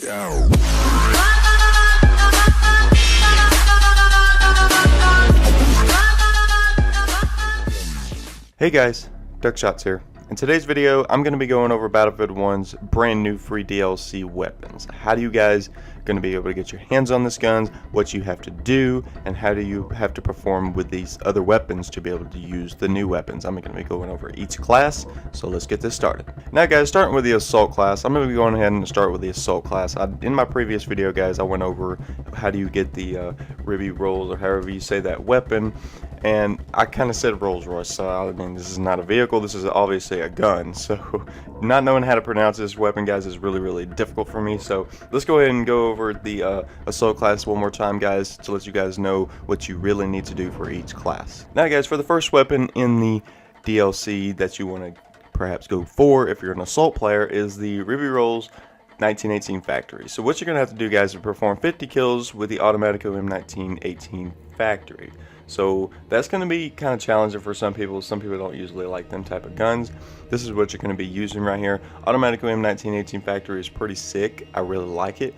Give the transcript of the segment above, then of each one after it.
Hey guys, Duckshots here. In today's video, I'm going to be going over Battlefield 1's brand new free DLC weapons. How do you guys going to be able to get your hands on these guns, what you have to do, and how do you have to perform with these other weapons to be able to use the new weapons. I'm going to be going over each class, so let's get this started. Now guys, starting with the Assault class, I'm going to be going ahead and start with the Assault class. In my previous video guys, I went over how do you get the Ruby Rolls, or however you say that weapon, and I kind of said Rolls Royce, so I mean this is not a vehicle, this is obviously a gun, so not knowing how to pronounce this weapon guys is really difficult for me. So let's go ahead and go over the Assault class one more time guys, to let you guys know what you really need to do for each class. Now guys, for the first weapon in the DLC that you want to perhaps go for if you're an Assault player is the Ruby Rolls 1918 Factory. So what you're going to have to do guys is perform 50 kills with the Automatico M1918 Factory. So that's going to be kind of challenging for some people. Some people don't usually like them type of guns. This is what you're going to be using right here. Automatico M1918 Factory is pretty sick. I really like it.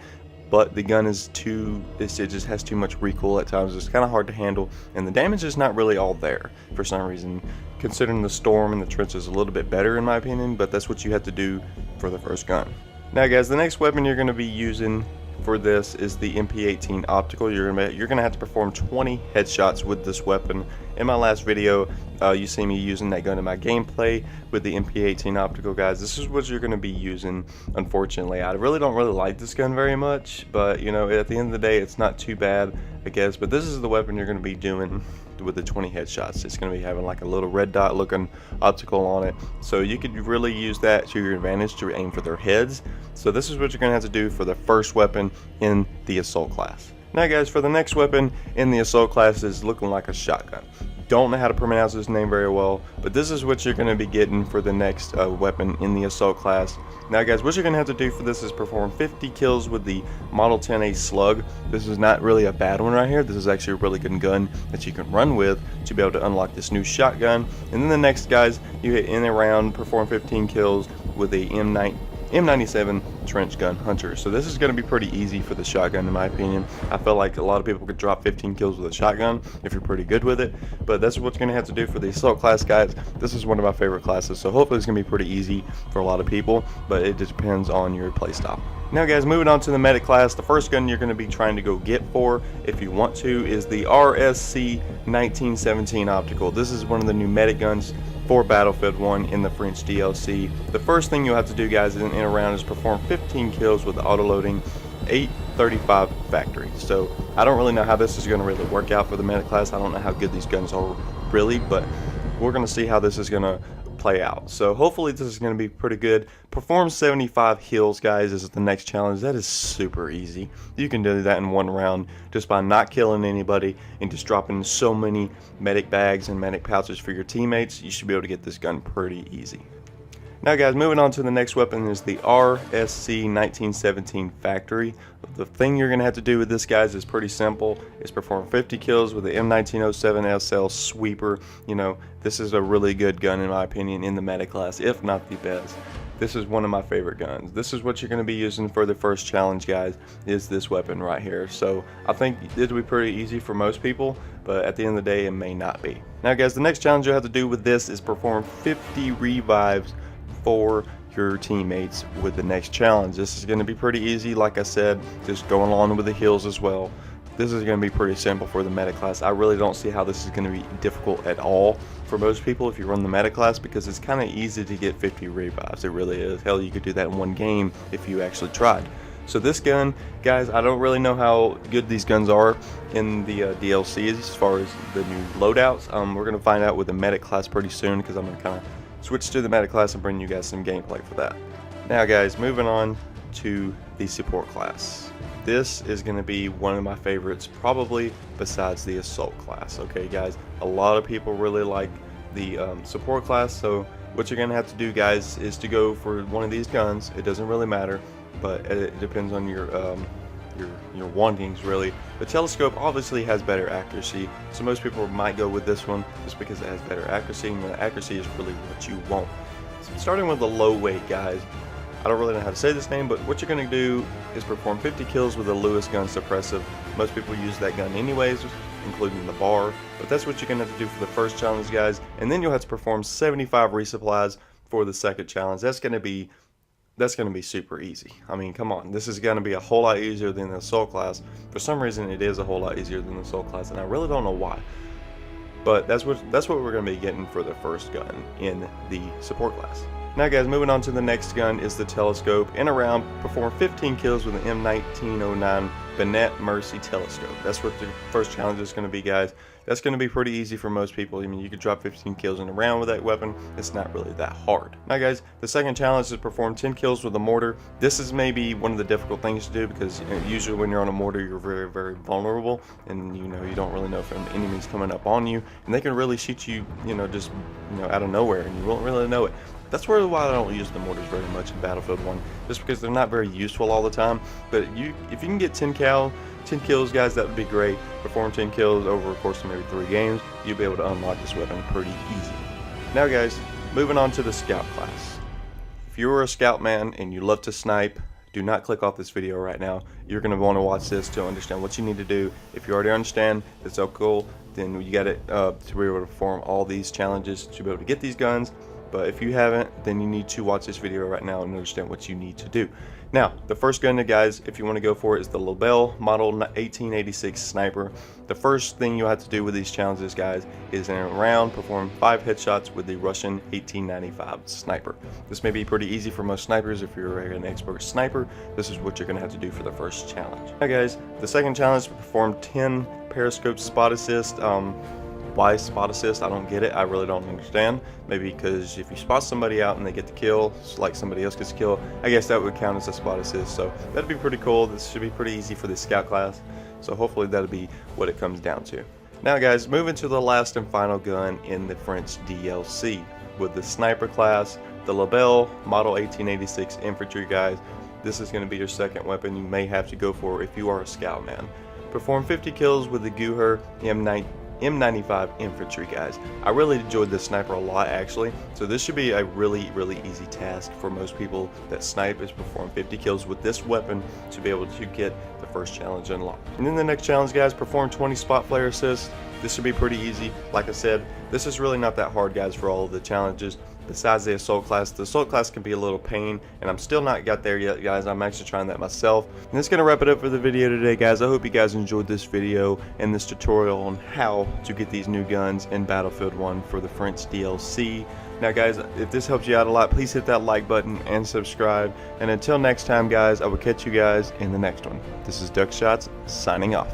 But the gun is it just has too much recoil at times. It's kind of hard to handle. And the damage is not really all there for some reason. Considering the Storm and the Trench is a little bit better in my opinion. But that's what you have to do for the first gun. Now guys, the next weapon you're going to be using for this is the MP18 Optical. You're gonna have to perform 20 headshots with this weapon. In my last video, you see me using that gun in my gameplay with the MP18 Optical guys. This is what you're gonna be using. Unfortunately, I don't really like this gun very much, but you know, at the end of the day, it's not too bad, I guess. But this is the weapon you're gonna be doing with the 20 headshots. It's going to be having like a little red dot looking optical on it, so you could really use that to your advantage to aim for their heads. So this is what you're going to have to do for the first weapon in the Assault class. Now guys, for the next weapon in the Assault class is looking like a shotgun. Don't know how to pronounce this name very well, but this is what you're going to be getting for the next weapon in the Assault class. Now guys, what you're going to have to do for this is perform 50 kills with the Model 10A Slug. This is not really a bad one right here. This is actually a really good gun that you can run with to be able to unlock this new shotgun. And then the next guys, you hit in a round, perform 15 kills with the M97 Trench Gun Hunter. So this is going to be pretty easy for the shotgun in my opinion. I feel like a lot of people could drop 15 kills with a shotgun if you're pretty good with it, but that's what you're going to have to do for the Assault class guys. This is one of my favorite classes, so hopefully it's going to be pretty easy for a lot of people, but it just depends on your playstyle. Now guys, moving on to the Medic class, the first gun you're going to be trying to go get for, if you want to, is the RSC 1917 Optical. This is one of the new Medic guns for Battlefield 1 in the French DLC. The first thing you'll have to do guys in a round is perform 15 kills with the auto-loading 835 Factory. So I don't really know how this is going to really work out for the Medic class. I don't know how good these guns are really, but we're going to see how this is going to play out. So hopefully this is going to be pretty good. Perform 75 heals guys is the next challenge. That is super easy. You can do that in one round just by not killing anybody and just dropping so many medic bags and medic pouches for your teammates. You should be able to get this gun pretty easy. Now guys, moving on to the next weapon is the RSC 1917 Factory. The thing you're going to have to do with this guys is pretty simple. It's perform 50 kills with the M1907 SL Sweeper. You know, this is a really good gun in my opinion in the Medic class, if not the best. This is one of my favorite guns. This is what you're going to be using for the first challenge guys, is this weapon right here. So I think it'll be pretty easy for most people, but at the end of the day it may not be. Now guys, the next challenge you'll have to do with this is perform 50 revives for your teammates with the next challenge. This is going to be pretty easy, like I said, just going along with the heals as well. This is going to be pretty simple for the Medic class. I really don't see how this is going to be difficult at all for most people if you run the Medic class, because it's kind of easy to get 50 revives. It really is. Hell, you could do that in one game if you actually tried. So this gun, guys, I don't really know how good these guns are in the DLCs as far as the new loadouts. We're going to find out with the Medic class pretty soon, because I'm going to kind of switch to the Medic class and bring you guys some gameplay for that. Now guys, moving on to the Support class. This is going to be one of my favorites, probably besides the Assault class. Okay guys, a lot of people really like the Support class, so what you're going to have to do guys is to go for one of these guns. It doesn't really matter, but it depends on your wantings really. The Telescope obviously has better accuracy, so most people might go with this one just because it has better accuracy, and the accuracy is really what you want. So starting with the low weight guys, I don't really know how to say this name, but what you're going to do is perform 50 kills with a Lewis gun suppressive. Most people use that gun anyways, including the bar, but that's what you're going to have to do for the first challenge, guys. And then you'll have to perform 75 resupplies for the second challenge. That's going to be super easy. I mean, come on, this is going to be a whole lot easier than the assault class. For some reason, it is a whole lot easier than the assault class, and I really don't know why. But that's what we're going to be getting for the first gun in the support class. Now guys, moving on to the next gun is the telescope. In a round, perform 15 kills with an M1909 Bennett Mercy telescope. That's what the first challenge is going to be, guys. That's going to be pretty easy for most people. I mean, you could drop 15 kills in a round with that weapon. It's not really that hard. Now guys, the second challenge is perform 10 kills with a mortar. This is maybe one of the difficult things to do because usually when you're on a mortar, you're very, very vulnerable, and you don't really know if an enemy's coming up on you, and they can really shoot you, just out of nowhere, and you won't really know it. That's why I don't use the mortars very much in Battlefield 1, just because they're not very useful all the time. But if you can get 10 kills, guys, that would be great. Perform 10 kills over a course of maybe 3 games, you'll be able to unlock this weapon pretty easy. Now guys, moving on to the scout class. If you are a scout man and you love to snipe, do not click off this video right now. You're going to want to watch this to understand what you need to do. If you already understand it's so cool, then you got it to be able to perform all these challenges to be able to get these guns. But if you haven't, then you need to watch this video right now and understand what you need to do. Now, the first gun, guys, if you want to go for it, is the Lebel Model 1886 Sniper. The first thing you'll have to do with these challenges, guys, is in a round perform 5 headshots with the Russian 1895 Sniper. This may be pretty easy for most snipers. If you're an expert sniper, this is what you're going to have to do for the first challenge. Now guys, the second challenge is to perform 10 periscope spot assist. Why spot assist? I don't get it. I really don't understand. Maybe because if you spot somebody out and they get the kill, like somebody else gets the kill, I guess that would count as a spot assist. So that'd be pretty cool. This should be pretty easy for the scout class. So hopefully that'll be what it comes down to. Now guys, moving to the last and final gun in the French DLC with the sniper class, the Lebel Model 1886 Infantry, guys. This is going to be your second weapon you may have to go for if you are a scout man. Perform 50 kills with the Guher M95 Infantry, guys. I really enjoyed this sniper a lot, actually, so this should be a really easy task for most people that snipe, is perform 50 kills with this weapon to be able to get the first challenge unlocked. And then the next challenge, guys, perform 20 spot flare assists. This should be pretty easy. Like I said, this is really not that hard, guys, for all of the challenges. Besides the assault class can be a little pain, and I'm still not got there yet, guys. I'm actually trying that myself. And that's gonna wrap it up for the video today, guys. I hope you guys enjoyed this video and this tutorial on how to get these new guns in Battlefield 1 for the French DLC. Now guys, if this helps you out a lot, please hit that like button and subscribe. And until next time, guys, I will catch you guys in the next one. This is DuckShots signing off.